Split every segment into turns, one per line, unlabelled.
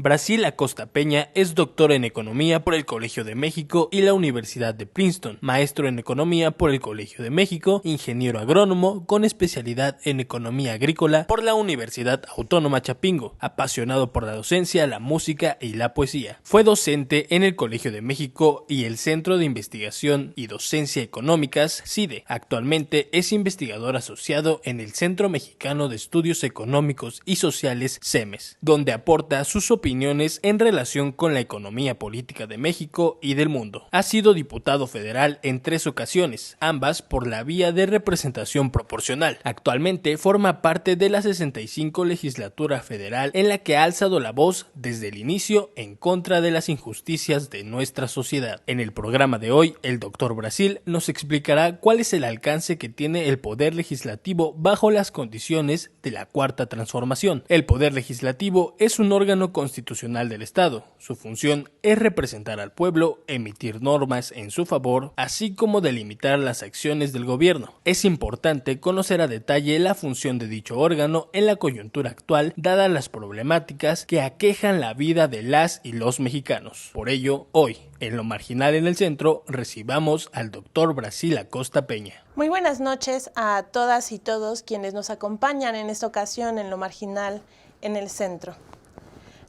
Brasil Acosta Peña es doctor en Economía por el Colegio de México y la Universidad de Princeton, maestro en Economía por el Colegio de México, ingeniero agrónomo con especialidad en Economía Agrícola por la Universidad Autónoma Chapingo, apasionado por la docencia, la música y la poesía. Fue docente en el Colegio de México y el Centro de Investigación y Docencia Económicas, CIDE. Actualmente es investigador asociado en el Centro Mexicano de Estudios Económicos y Sociales, CEMES, donde aporta sus opiniones en relación con la economía política de México y del mundo. Ha sido diputado federal en 3 ocasiones, ambas por la vía de representación proporcional. Actualmente forma parte de la 65 legislatura federal, en la que ha alzado la voz desde el inicio en contra de las injusticias de nuestra sociedad. En el programa de hoy, el Dr. Brasil nos explicará cuál es el alcance que tiene el Poder Legislativo bajo las condiciones de la Cuarta Transformación. El Poder Legislativo es un órgano constitucional del Estado. Su función es representar al pueblo, emitir normas en su favor, así como delimitar las acciones del gobierno. Es importante conocer a detalle la función de dicho órgano en la coyuntura actual, dadas las problemáticas que aquejan la vida de las y los mexicanos. Por ello, hoy, en Lo Marginal en el Centro, recibamos al Dr. Brasil Acosta Peña.
Muy buenas noches a todas y todos quienes nos acompañan en esta ocasión en Lo Marginal en el Centro.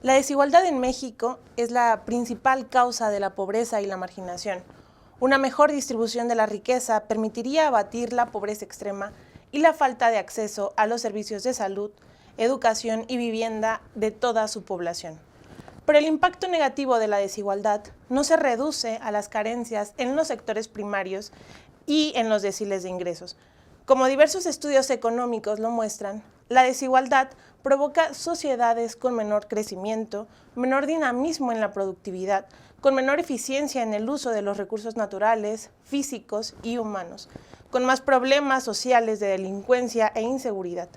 La desigualdad en México es la principal causa de la pobreza y la marginación. Una mejor distribución de la riqueza permitiría abatir la pobreza extrema y la falta de acceso a los servicios de salud, educación y vivienda de toda su población. Pero el impacto negativo de la desigualdad no se reduce a las carencias en los sectores primarios y en los deciles de ingresos. Como diversos estudios económicos lo muestran, la desigualdad provoca sociedades con menor crecimiento, menor dinamismo en la productividad, con menor eficiencia en el uso de los recursos naturales, físicos y humanos, con más problemas sociales de delincuencia e inseguridad.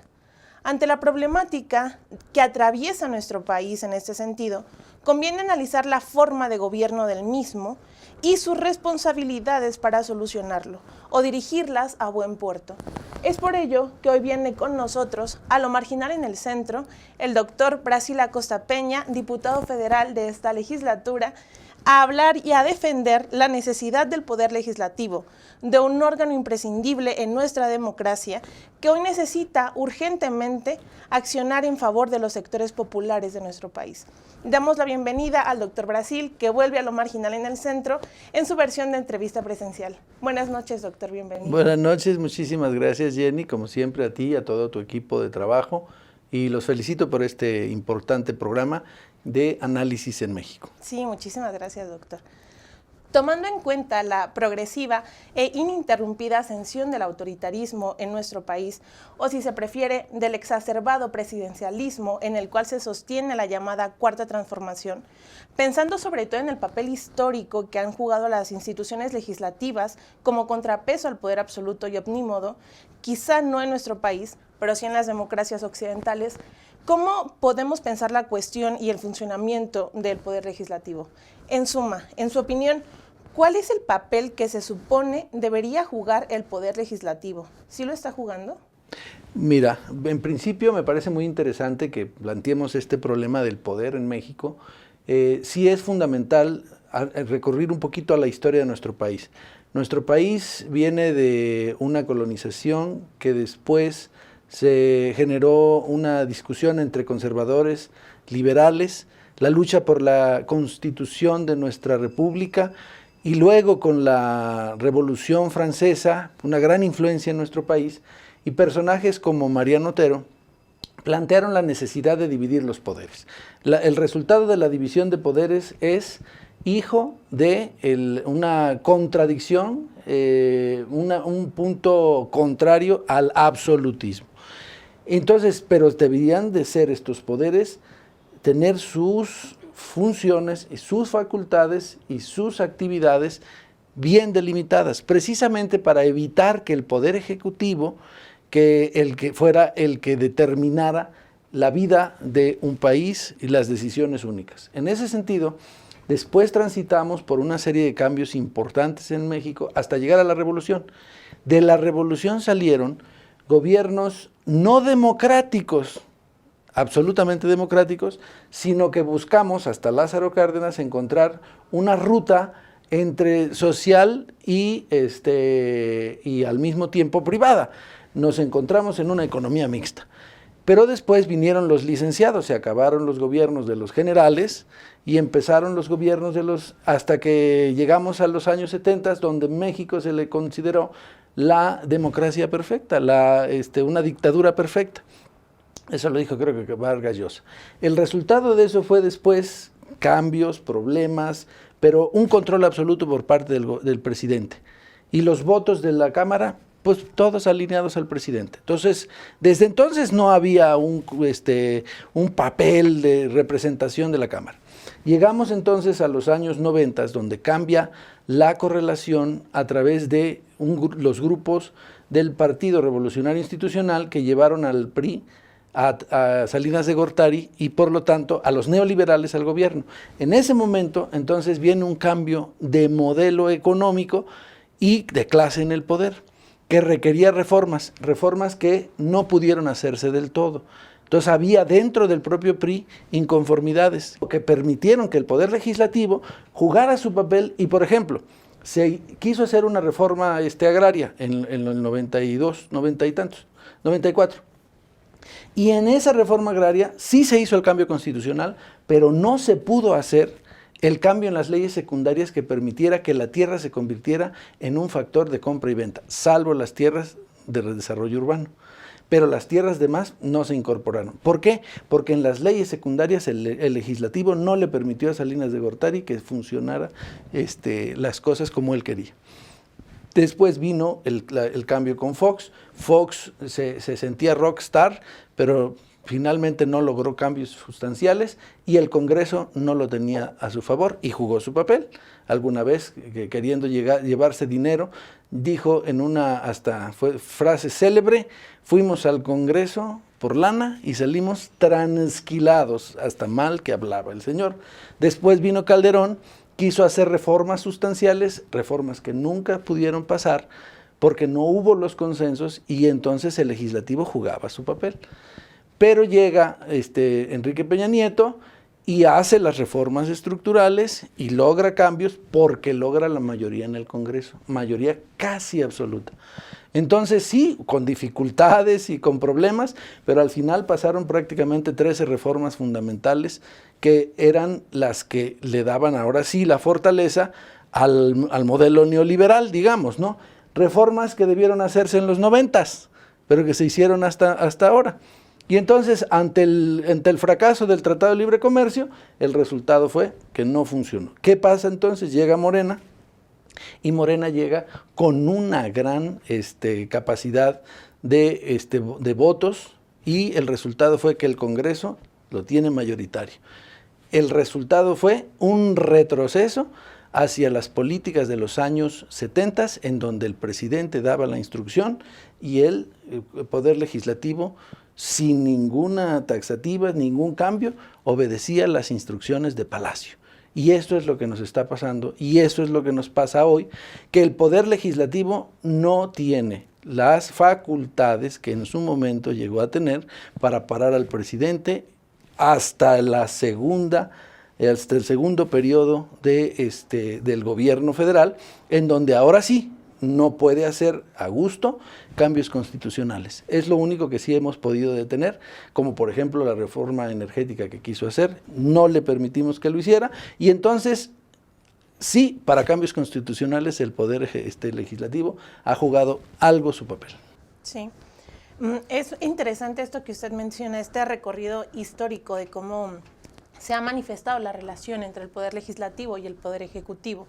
Ante la problemática que atraviesa nuestro país en este sentido, conviene analizar la forma de gobierno del mismo y sus responsabilidades para solucionarlo o dirigirlas a buen puerto. Es por ello que hoy viene con nosotros, a Lo Marginal en el Centro, el doctor Brasil Acosta Peña, diputado federal de esta legislatura, a hablar y a defender la necesidad del Poder Legislativo, de un órgano imprescindible en nuestra democracia que hoy necesita urgentemente accionar en favor de los sectores populares de nuestro país. Damos la bienvenida al doctor Brasil, que vuelve a Lo Marginal en el Centro en su versión de entrevista presencial. Buenas noches, doctor, bienvenido.
Buenas noches, muchísimas gracias, Jenny, como siempre a ti y a todo tu equipo de trabajo, y los felicito por este importante programa de análisis en México.
Sí, muchísimas gracias, doctor. Tomando en cuenta la progresiva e ininterrumpida ascensión del autoritarismo en nuestro país, o si se prefiere, del exacerbado presidencialismo en el cual se sostiene la llamada Cuarta Transformación, pensando sobre todo en el papel histórico que han jugado las instituciones legislativas como contrapeso al poder absoluto y omnímodo, quizá no en nuestro país, pero sí en las democracias occidentales, ¿cómo podemos pensar la cuestión y el funcionamiento del Poder Legislativo? En suma, en su opinión, ¿cuál es el papel que se supone debería jugar el Poder Legislativo? ¿Sí lo está jugando?
Mira, en principio me parece muy interesante que planteemos este problema del poder en México. Sí es fundamental recurrir un poquito a la historia de nuestro país. Nuestro país viene de una colonización que después se generó una discusión entre conservadores, liberales, la lucha por la constitución de nuestra república, y luego con la Revolución Francesa, una gran influencia en nuestro país, y personajes como Mariano Otero plantearon la necesidad de dividir los poderes. El resultado de la división de poderes es hijo de una contradicción, un punto contrario al absolutismo. Entonces, pero deberían de ser estos poderes, tener sus funciones y sus facultades y sus actividades bien delimitadas, precisamente para evitar que el Poder Ejecutivo, que fuera el que determinara la vida de un país y las decisiones únicas. En ese sentido, después transitamos por una serie de cambios importantes en México hasta llegar a la Revolución. De la Revolución salieron gobiernos no democráticos absolutamente democráticos, sino que buscamos, hasta Lázaro Cárdenas, encontrar una ruta entre social y al mismo tiempo privada. Nos encontramos en una economía mixta. Pero después vinieron los licenciados, se acabaron los gobiernos de los generales y empezaron los gobiernos hasta que llegamos a los años 70, donde México se le consideró la democracia perfecta, una dictadura perfecta. Eso lo dijo creo que Vargas Llosa. El resultado de eso fue después cambios, problemas, pero un control absoluto por parte del presidente. Y los votos de la Cámara, pues todos alineados al presidente. Entonces, desde entonces no había un papel de representación de la Cámara. Llegamos entonces a los años 90, donde cambia la correlación a través de los grupos del Partido Revolucionario Institucional que llevaron al PRI a Salinas de Gortari y por lo tanto a los neoliberales al gobierno. En ese momento entonces viene un cambio de modelo económico y de clase en el poder que requería reformas que no pudieron hacerse del todo. Entonces había dentro del propio PRI inconformidades que permitieron que el poder legislativo jugara su papel y, por ejemplo, se quiso hacer una reforma agraria en el 92, 90 y tantos, 94. Y en esa reforma agraria sí se hizo el cambio constitucional, pero no se pudo hacer el cambio en las leyes secundarias que permitiera que la tierra se convirtiera en un factor de compra y venta, salvo las tierras de desarrollo urbano. Pero las tierras demás no se incorporaron. ¿Por qué? Porque en las leyes secundarias el legislativo no le permitió a Salinas de Gortari que funcionara las cosas como él quería. Después vino el cambio con Fox. Fox se sentía rockstar, pero finalmente no logró cambios sustanciales y el Congreso no lo tenía a su favor y jugó su papel. Alguna vez, queriendo llevarse dinero, dijo en fue frase célebre, fuimos al Congreso por lana y salimos transquilados, hasta mal que hablaba el señor. Después vino Calderón, quiso hacer reformas sustanciales, reformas que nunca pudieron pasar porque no hubo los consensos y entonces el legislativo jugaba su papel. Pero llega Enrique Peña Nieto y hace las reformas estructurales y logra cambios porque logra la mayoría en el Congreso, mayoría casi absoluta. Entonces sí, con dificultades y con problemas, pero al final pasaron prácticamente 13 reformas fundamentales que eran las que le daban ahora sí la fortaleza al modelo neoliberal, digamos, ¿no? Reformas que debieron hacerse en los 90s, pero que se hicieron hasta ahora. Y entonces, ante el fracaso del Tratado de Libre Comercio, el resultado fue que no funcionó. ¿Qué pasa entonces? Llega Morena, y Morena llega con una gran capacidad de votos, y el resultado fue que el Congreso lo tiene mayoritario. El resultado fue un retroceso hacia las políticas de los años 70, en donde el presidente daba la instrucción y el Poder Legislativo, sin ninguna taxativa, ningún cambio, obedecía las instrucciones de Palacio. Y esto es lo que nos está pasando, y eso es lo que nos pasa hoy, que el Poder Legislativo no tiene las facultades que en su momento llegó a tener para parar al presidente hasta el segundo periodo del gobierno federal, en donde ahora sí no puede hacer a gusto cambios constitucionales. Es lo único que sí hemos podido detener, como por ejemplo la reforma energética que quiso hacer, no le permitimos que lo hiciera, y entonces sí, para cambios constitucionales el Poder Legislativo ha jugado algo su papel.
Sí. Es interesante esto que usted menciona, este recorrido histórico de cómo se ha manifestado la relación entre el Poder Legislativo y el Poder Ejecutivo.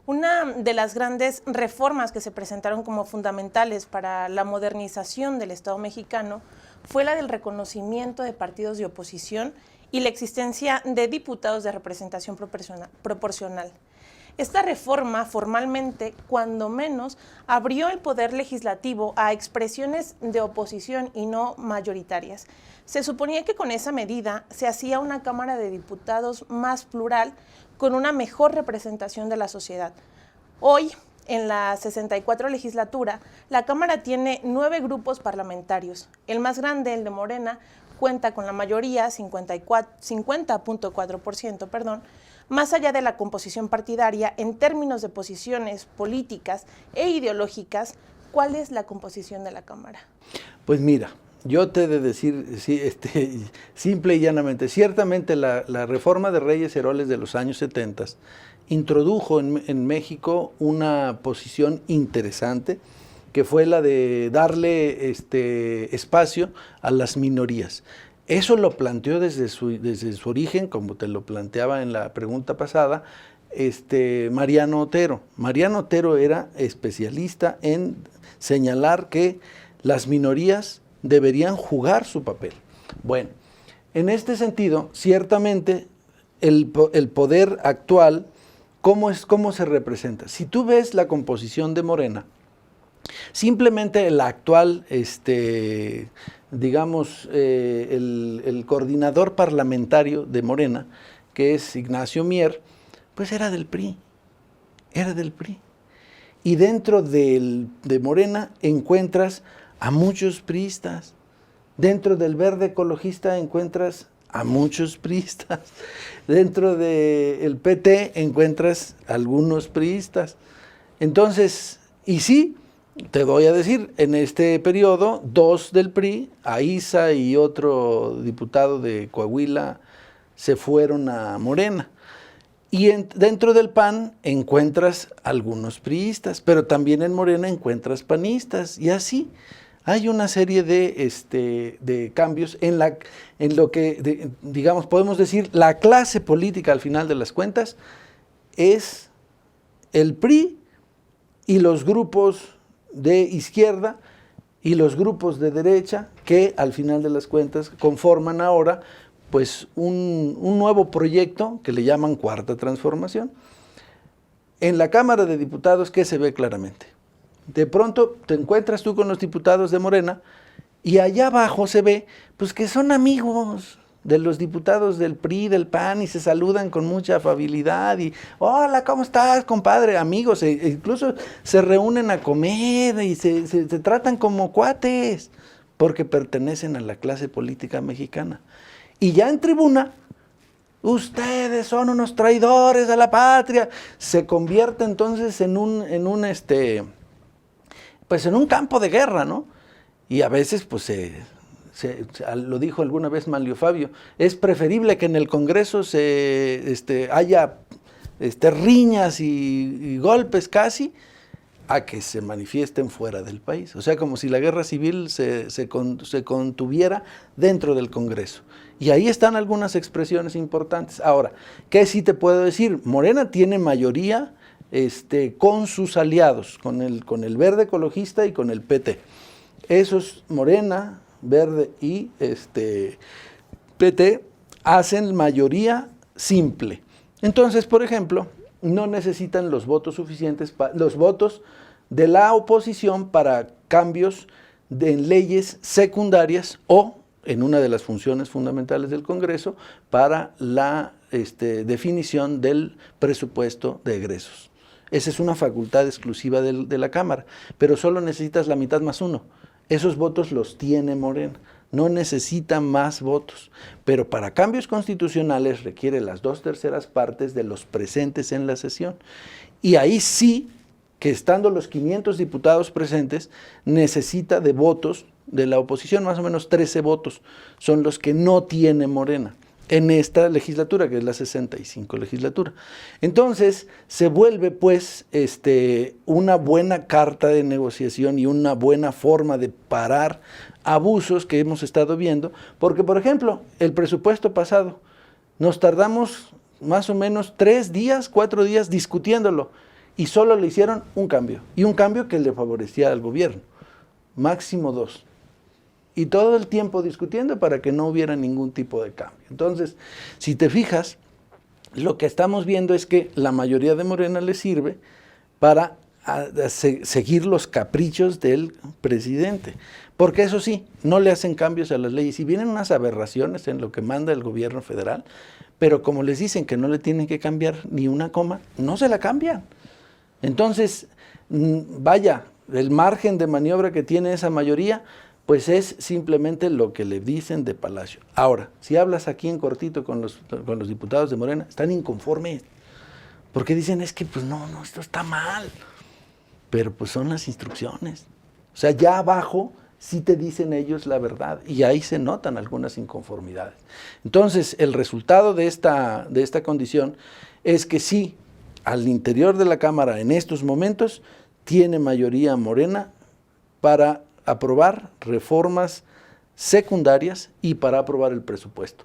Una de las grandes reformas que se presentaron como fundamentales para la modernización del Estado mexicano fue la del reconocimiento de partidos de oposición y la existencia de diputados de representación proporcional. Esta reforma formalmente, cuando menos, abrió el poder legislativo a expresiones de oposición y no mayoritarias. Se suponía que con esa medida se hacía una Cámara de Diputados más plural, con una mejor representación de la sociedad. Hoy, en la 64 legislatura, la Cámara tiene 9 grupos parlamentarios. El más grande, el de Morena, cuenta con la mayoría, 50.4%, perdón, más allá de la composición partidaria, en términos de posiciones políticas e ideológicas, ¿cuál es la composición de la Cámara?
Pues mira, yo te he de decir simple y llanamente, ciertamente la reforma de Reyes Heroles de los años 70 introdujo en México una posición interesante, que fue la de darle espacio a las minorías. Eso lo planteó desde su origen, como te lo planteaba en la pregunta pasada, Mariano Otero. Mariano Otero era especialista en señalar que las minorías deberían jugar su papel. Bueno, en este sentido, ciertamente, el poder actual, ¿cómo se representa? Si tú ves la composición de Morena, simplemente el actual, digamos, el coordinador parlamentario de Morena, que es Ignacio Mier, pues era del PRI. Y dentro de Morena encuentras a muchos priistas. Dentro del Verde Ecologista encuentras a muchos priistas. Dentro del PT encuentras algunos priistas. Entonces, y sí, te voy a decir, en este periodo, 2 del PRI, Aiza y otro diputado de Coahuila, se fueron a Morena. Y dentro del PAN encuentras algunos priistas, pero también en Morena encuentras panistas, y así hay una serie de cambios en lo que, digamos, podemos decir, la clase política al final de las cuentas es el PRI y los grupos de izquierda y los grupos de derecha que al final de las cuentas conforman ahora pues un nuevo proyecto que le llaman Cuarta Transformación. En la Cámara de Diputados, ¿qué se ve claramente? De pronto te encuentras tú con los diputados de Morena y allá abajo se ve pues que son amigos de los diputados del PRI, del PAN, y se saludan con mucha afabilidad y hola, ¿cómo estás, compadre? Amigos, incluso se reúnen a comer y se tratan como cuates porque pertenecen a la clase política mexicana. Y ya en tribuna, ustedes son unos traidores a la patria, se convierte entonces en un campo de guerra, ¿no? Y a veces pues lo dijo alguna vez Manlio Fabio, es preferible que en el Congreso haya riñas y golpes casi, a que se manifiesten fuera del país. O sea, como si la guerra civil se contuviera dentro del Congreso. Y ahí están algunas expresiones importantes. Ahora, ¿qué sí te puedo decir? Morena tiene mayoría con sus aliados, con el Verde Ecologista y con el PT. Esos, Morena, Verde y PT, hacen mayoría simple. Entonces, por ejemplo, no necesitan los votos suficientes, los votos de la oposición para cambios en leyes secundarias o en una de las funciones fundamentales del Congreso para la definición del presupuesto de egresos. Esa es una facultad exclusiva de la Cámara, pero solo necesitas la mitad más uno. Esos votos los tiene Morena, no necesita más votos, pero para cambios constitucionales requiere las 2/3 partes de los presentes en la sesión. Y ahí sí, que estando los 500 diputados presentes, necesita de votos de la oposición, más o menos 13 votos, son los que no tiene Morena en esta legislatura, que es la 65 legislatura. Entonces, se vuelve pues una buena carta de negociación y una buena forma de parar abusos que hemos estado viendo, porque por ejemplo, el presupuesto pasado, nos tardamos más o menos 3 días, 4 días discutiéndolo, y solo le hicieron un cambio, y un cambio que le favorecía al gobierno, máximo 2. Y todo el tiempo discutiendo para que no hubiera ningún tipo de cambio. Entonces, si te fijas, lo que estamos viendo es que la mayoría de Morena le sirve para seguir los caprichos del presidente. Porque eso sí, no le hacen cambios a las leyes. Y vienen unas aberraciones en lo que manda el gobierno federal, pero como les dicen que no le tienen que cambiar ni una coma, no se la cambian. Entonces, vaya, el margen de maniobra que tiene esa mayoría, pues es simplemente lo que le dicen de Palacio. Ahora, si hablas aquí en cortito con los diputados de Morena, están inconformes, porque dicen, es que pues no, esto está mal, pero pues son las instrucciones. O sea, ya abajo sí te dicen ellos la verdad, y ahí se notan algunas inconformidades. Entonces, el resultado de esta condición es que sí, al interior de la Cámara en estos momentos, tiene mayoría Morena para aprobar reformas secundarias y para aprobar el presupuesto.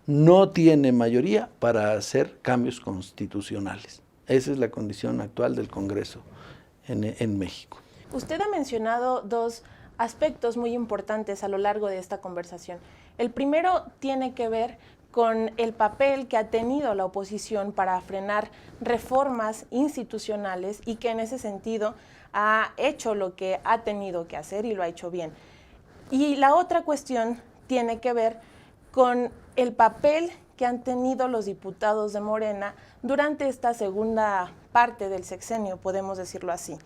No tiene mayoría para hacer cambios constitucionales. Esa es la condición actual del Congreso en México.
Usted ha mencionado dos aspectos muy importantes a lo largo de esta conversación. El primero tiene que ver con el papel que ha tenido la oposición para frenar reformas institucionales y que en ese sentido ha hecho lo que ha tenido que hacer y lo ha hecho bien. Y la otra cuestión tiene que ver con el papel que han tenido los diputados de Morena durante esta segunda parte del sexenio, podemos decirlo así.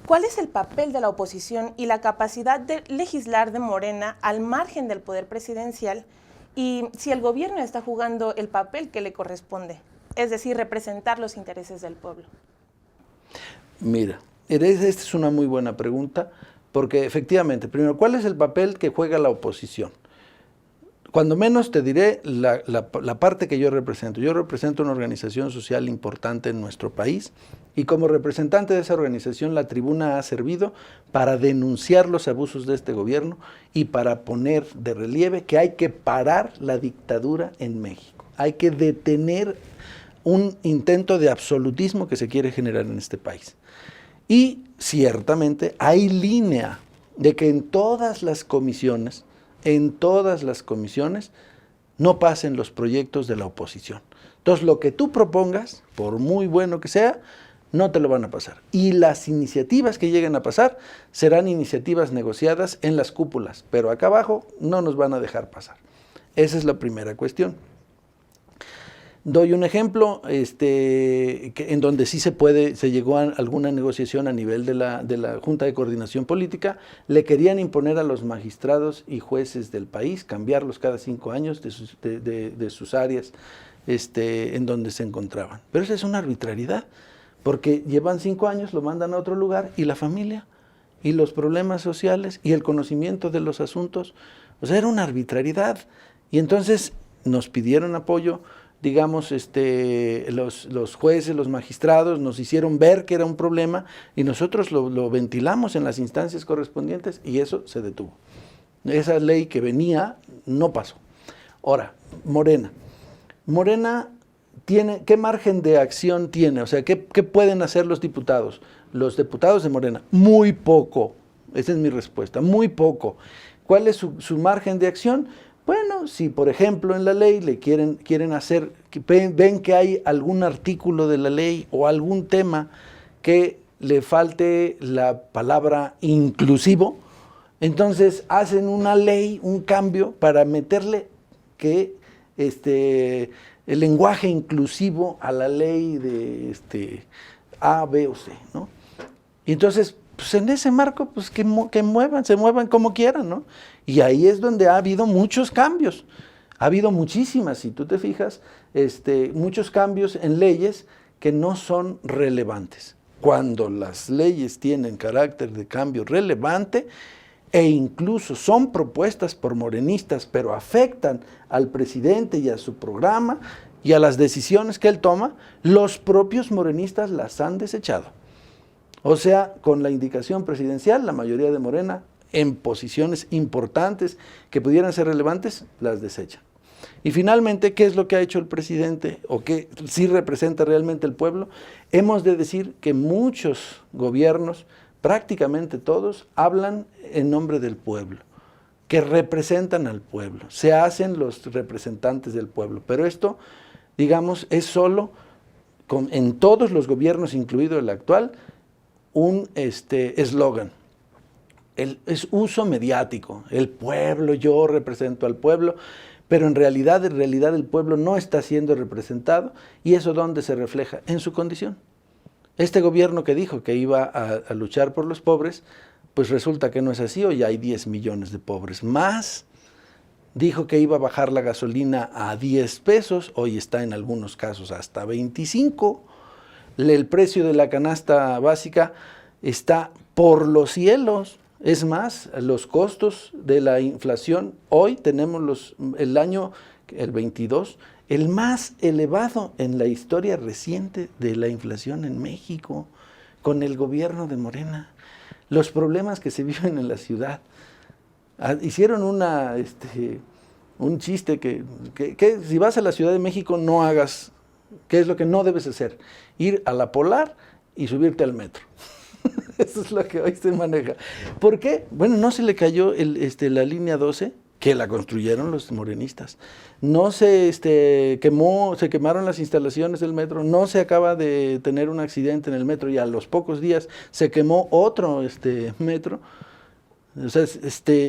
¿Cuál es el papel de la oposición y la capacidad de legislar de Morena al margen del poder presidencial? Y si el gobierno está jugando el papel que le corresponde, es decir, representar los intereses del pueblo.
Mira, esta es una muy buena pregunta, porque efectivamente, primero, ¿cuál es el papel que juega la oposición? Cuando menos te diré la parte que yo represento. Yo represento una organización social importante en nuestro país, y como representante de esa organización, la tribuna ha servido para denunciar los abusos de este gobierno y para poner de relieve que hay que parar la dictadura en México. Hay que detener un intento de absolutismo que se quiere generar en este país. Y ciertamente hay línea de que en todas las comisiones no pasen los proyectos de la oposición. Entonces, lo que tú propongas, por muy bueno que sea, no te lo van a pasar. Y las iniciativas que lleguen a pasar serán iniciativas negociadas en las cúpulas, pero acá abajo no nos van a dejar pasar. Esa es la primera cuestión. Doy un ejemplo en donde sí se llegó a alguna negociación a nivel de la Junta de Coordinación Política. Le querían imponer a los magistrados y jueces del país, cambiarlos cada 5 años de sus áreas en donde se encontraban. Pero esa es una arbitrariedad, porque llevan 5 años, lo mandan a otro lugar, y la familia, y los problemas sociales, y el conocimiento de los asuntos, o sea, era una arbitrariedad. Y entonces nos pidieron apoyo, digamos, los jueces, los magistrados, nos hicieron ver que era un problema, y nosotros lo ventilamos en las instancias correspondientes, y eso se detuvo. Esa ley que venía no pasó. Ahora, Morena tiene, ¿qué margen de acción tiene? O sea, ¿qué pueden hacer los diputados? Los diputados de Morena, muy poco. Esa es mi respuesta, muy poco. ¿Cuál es su margen de acción? Bueno, si por ejemplo en la ley le quieren hacer, ven que hay algún artículo de la ley o algún tema que le falte la palabra inclusivo, entonces hacen una ley, un cambio para meterle que el lenguaje inclusivo a la ley de A, B o C, ¿no? Y entonces, pues en ese marco, pues que se muevan como quieran, ¿no? Y ahí es donde ha habido muchos cambios. Ha habido muchísimas, si tú te fijas, muchos cambios en leyes que no son relevantes. Cuando las leyes tienen carácter de cambio relevante e incluso son propuestas por morenistas, pero afectan al presidente y a su programa y a las decisiones que él toma, los propios morenistas las han desechado. O sea, con la indicación presidencial, la mayoría de Morena, en posiciones importantes que pudieran ser relevantes, las desechan. Y finalmente, ¿qué es lo que ha hecho el presidente o qué sí representa realmente el pueblo? Hemos de decir que muchos gobiernos, prácticamente todos, hablan en nombre del pueblo, que representan al pueblo, se hacen los representantes del pueblo. Pero esto, digamos, es solo, en todos los gobiernos, incluido el actual, un eslogan. Es uso mediático, el pueblo, yo represento al pueblo, pero en realidad el pueblo no está siendo representado, y eso ¿dónde se refleja? En su condición. Este gobierno que dijo que iba a luchar por los pobres, Pues resulta que no es así, hoy hay 10 millones de pobres más. Dijo que iba a bajar la gasolina a 10 pesos, hoy está en algunos casos hasta 25. El precio de la canasta básica está por los cielos. Es más, los costos de la inflación, hoy tenemos el año, el 22, el más elevado en la historia reciente de la inflación en México, con el gobierno de Morena. Los problemas que se viven en la ciudad. Hicieron un chiste que si vas a la Ciudad de México no hagas, ¿qué es lo que no debes hacer? Ir a la Polar y subirte al metro. Eso es lo que hoy se maneja. ¿Por qué? Bueno, no se le cayó la línea 12, que la construyeron los morenistas. No se quemaron las instalaciones del metro, no se acaba de tener un accidente en el metro y a los pocos días se quemó otro metro. O sea,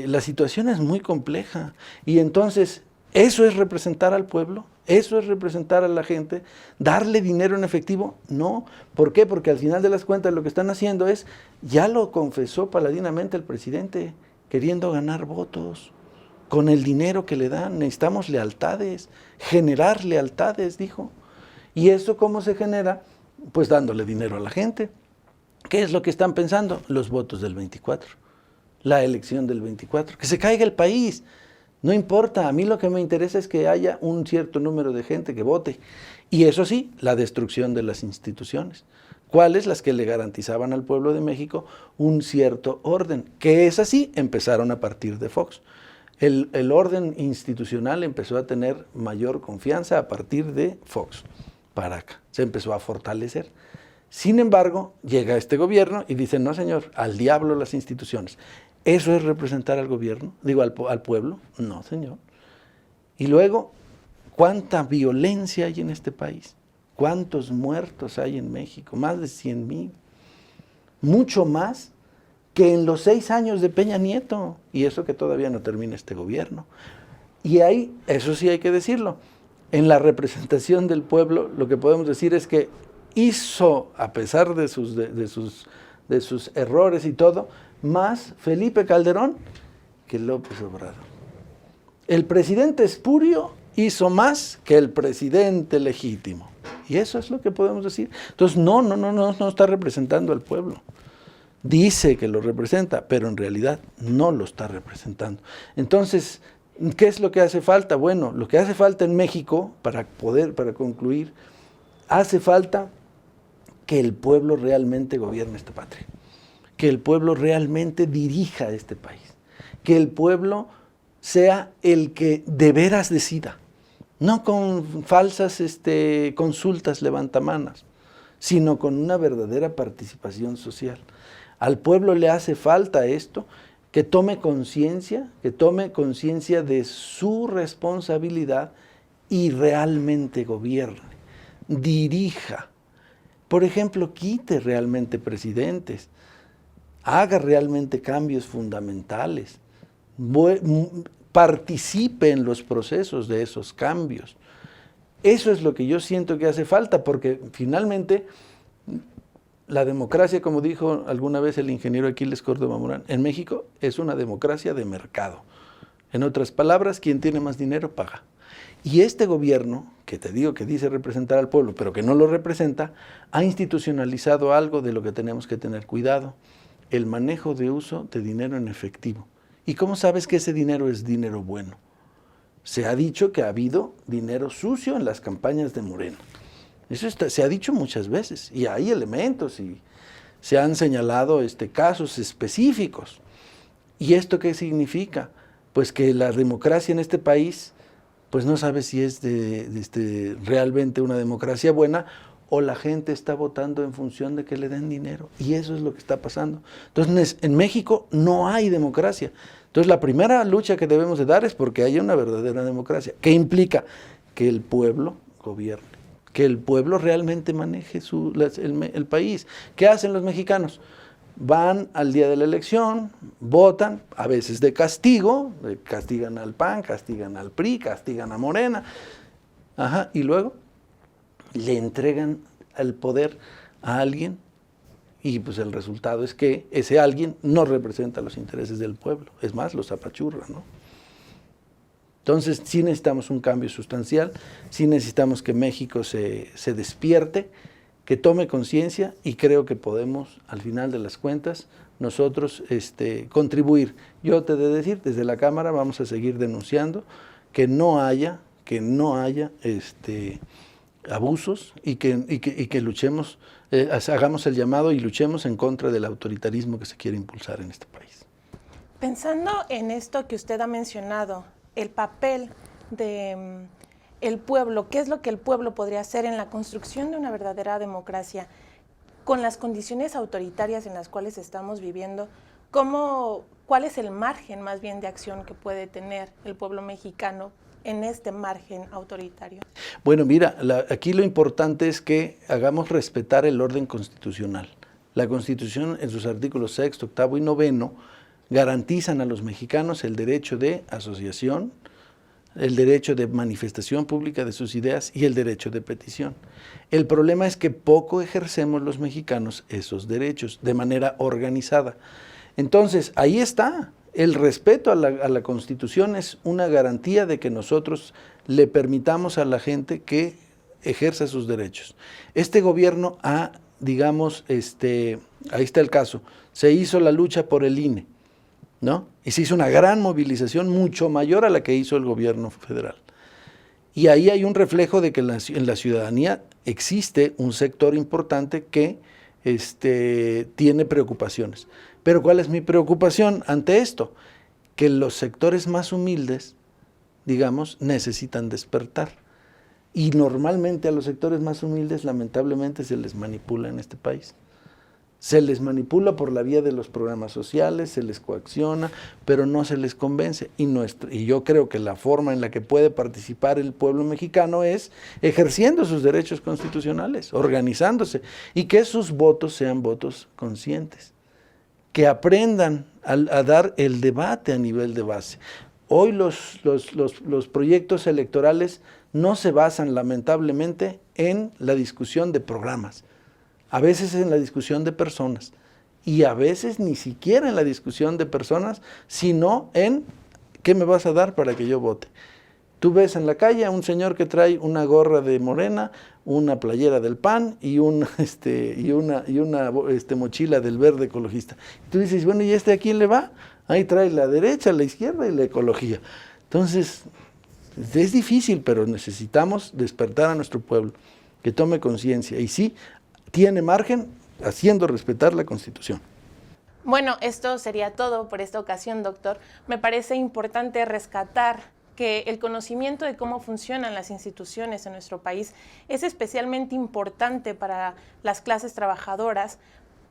la situación es muy compleja y entonces eso es representar al pueblo, eso es representar a la gente, darle dinero en efectivo, no. ¿Por qué? Porque al final de las cuentas lo que están haciendo es, ya lo confesó paladinamente el presidente, queriendo ganar votos. Con el dinero que le dan, necesitamos lealtades, generar lealtades, dijo. ¿Y eso cómo se genera? Pues dándole dinero a la gente. ¿Qué es lo que están pensando? Los votos del 24, la elección del 24, que se caiga el país. No importa, a mí lo que me interesa es que haya un cierto número de gente que vote. Y eso sí, la destrucción de las instituciones. ¿Cuáles? Las que le garantizaban al pueblo de México un cierto orden, que es así, empezaron a partir de Fox. El orden institucional empezó a tener mayor confianza a partir de Fox para acá. Se empezó a fortalecer. Sin embargo, llega este gobierno y dice, no señor, al diablo las instituciones. ¿Eso es representar al gobierno? Digo, al pueblo. No, señor. Y luego, ¿cuánta violencia hay en este país? ¿Cuántos muertos hay en México? Más de 100,000. Mucho más que en los 6 años de Peña Nieto, y eso que todavía no termina este gobierno. Y ahí, eso sí hay que decirlo, en la representación del pueblo, lo que podemos decir es que hizo, a pesar de sus errores y todo, más Felipe Calderón que López Obrador. El presidente espurio hizo más que el presidente legítimo. Y eso es lo que podemos decir. Entonces, no está representando al pueblo. Dice que lo representa, pero en realidad no lo está representando. Entonces, ¿qué es lo que hace falta? Bueno, lo que hace falta en México, para concluir, hace falta que el pueblo realmente gobierne esta patria, que el pueblo realmente dirija este país, que el pueblo sea el que de veras decida, no con falsas consultas levantamanos, sino con una verdadera participación social. Al pueblo le hace falta esto, que tome conciencia de su responsabilidad y realmente gobierne, dirija. Por ejemplo, quite realmente presidentes, haga realmente cambios fundamentales, participe en los procesos de esos cambios. Eso es lo que yo siento que hace falta, porque finalmente la democracia, como dijo alguna vez el ingeniero Aquiles Córdoba Morán, en México es una democracia de mercado. En otras palabras, quien tiene más dinero paga. Y este gobierno, que te digo que dice representar al pueblo, pero que no lo representa, ha institucionalizado algo de lo que tenemos que tener cuidado: el manejo de uso de dinero en efectivo. ¿Y cómo sabes que ese dinero es dinero bueno? Se ha dicho que ha habido dinero sucio en las campañas de Morena. Eso se ha dicho muchas veces, y hay elementos, y se han señalado casos específicos. ¿Y esto qué significa? Pues que la democracia en este país, pues no sabe si es realmente una democracia buena, o la gente está votando en función de que le den dinero. Y eso es lo que está pasando. Entonces, en México no hay democracia. Entonces, la primera lucha que debemos de dar es porque haya una verdadera democracia. ¿Qué implica? Que el pueblo gobierne, que el pueblo realmente maneje el país. ¿Qué hacen los mexicanos? Van al día de la elección, votan, a veces de castigo, castigan al PAN, castigan al PRI, castigan a Morena, y luego le entregan el poder a alguien Y pues el resultado es que ese alguien no representa los intereses del pueblo, es más, los apachurra, ¿no? Entonces sí necesitamos un cambio sustancial, sí necesitamos que México se despierte, que tome conciencia, y creo que podemos, al final de las cuentas, nosotros contribuir. Yo te he de decir, desde la Cámara vamos a seguir denunciando que no haya abusos y que luchemos, hagamos el llamado y luchemos en contra del autoritarismo que se quiere impulsar en este país.
Pensando en esto que usted ha mencionado, el papel de el pueblo, ¿qué es lo que el pueblo podría hacer en la construcción de una verdadera democracia? Con las condiciones autoritarias en las cuales estamos viviendo, ¿cuál es el margen más bien de acción que puede tener el pueblo mexicano en este margen autoritario?
Bueno, mira, aquí lo importante es que hagamos respetar el orden constitucional. La Constitución, en sus artículos 6, 8 y 9, garantizan a los mexicanos el derecho de asociación, el derecho de manifestación pública de sus ideas y el derecho de petición. El problema es que poco ejercemos los mexicanos esos derechos de manera organizada. Entonces, ahí está. El respeto a la Constitución es una garantía de que nosotros le permitamos a la gente que ejerza sus derechos. Este gobierno digamos, ahí está el caso, se hizo la lucha por el INE, ¿no? Y se hizo una gran movilización mucho mayor a la que hizo el gobierno federal. Y ahí hay un reflejo de que en la ciudadanía existe un sector importante que tiene preocupaciones. Pero ¿cuál es mi preocupación ante esto? Que los sectores más humildes, digamos, necesitan despertar. Y normalmente a los sectores más humildes, lamentablemente, se les manipula en este país. Se les manipula por la vía de los programas sociales, se les coacciona, pero no se les convence. Y yo creo que la forma en la que puede participar el pueblo mexicano es ejerciendo sus derechos constitucionales, organizándose, y que sus votos sean votos conscientes, que aprendan a dar el debate a nivel de base. Hoy los proyectos electorales no se basan, lamentablemente, en la discusión de programas, a veces en la discusión de personas, y a veces ni siquiera en la discusión de personas, sino en ¿qué me vas a dar para que yo vote? Tú ves en la calle a un señor que trae una gorra de Morena, una playera del PAN y una mochila del Verde Ecologista. Tú dices, bueno, ¿y a quién le va? Ahí trae la derecha, la izquierda y la ecología. Entonces, es difícil, pero necesitamos despertar a nuestro pueblo, que tome conciencia. Y sí, tiene margen haciendo respetar la Constitución.
Bueno, esto sería todo por esta ocasión, doctor. Me parece importante rescatar que el conocimiento de cómo funcionan las instituciones en nuestro país es especialmente importante para las clases trabajadoras,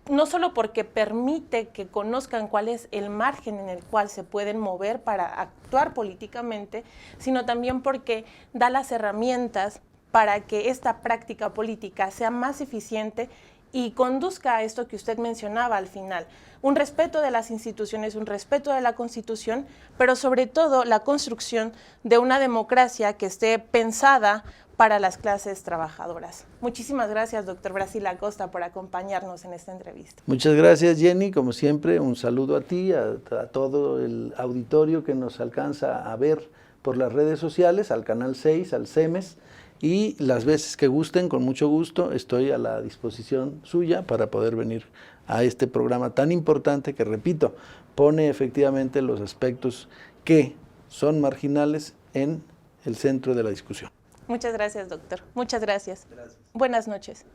no solo porque permite que conozcan cuál es el margen en el cual se pueden mover para actuar políticamente, sino también porque da las herramientas para que esta práctica política sea más eficiente y conduzca a esto que usted mencionaba al final, un respeto de las instituciones, un respeto de la Constitución, pero sobre todo la construcción de una democracia que esté pensada para las clases trabajadoras. Muchísimas gracias, doctor Brasil Acosta, por acompañarnos en esta entrevista.
Muchas gracias, Jenny. Como siempre, un saludo a ti, a todo el auditorio que nos alcanza a ver por las redes sociales, al Canal 6, al CEMES, y las veces que gusten, con mucho gusto, estoy a la disposición suya para poder venir a este programa tan importante que, repito, pone efectivamente los aspectos que son marginales en el centro de la discusión.
Muchas gracias, doctor. Muchas gracias. Buenas noches.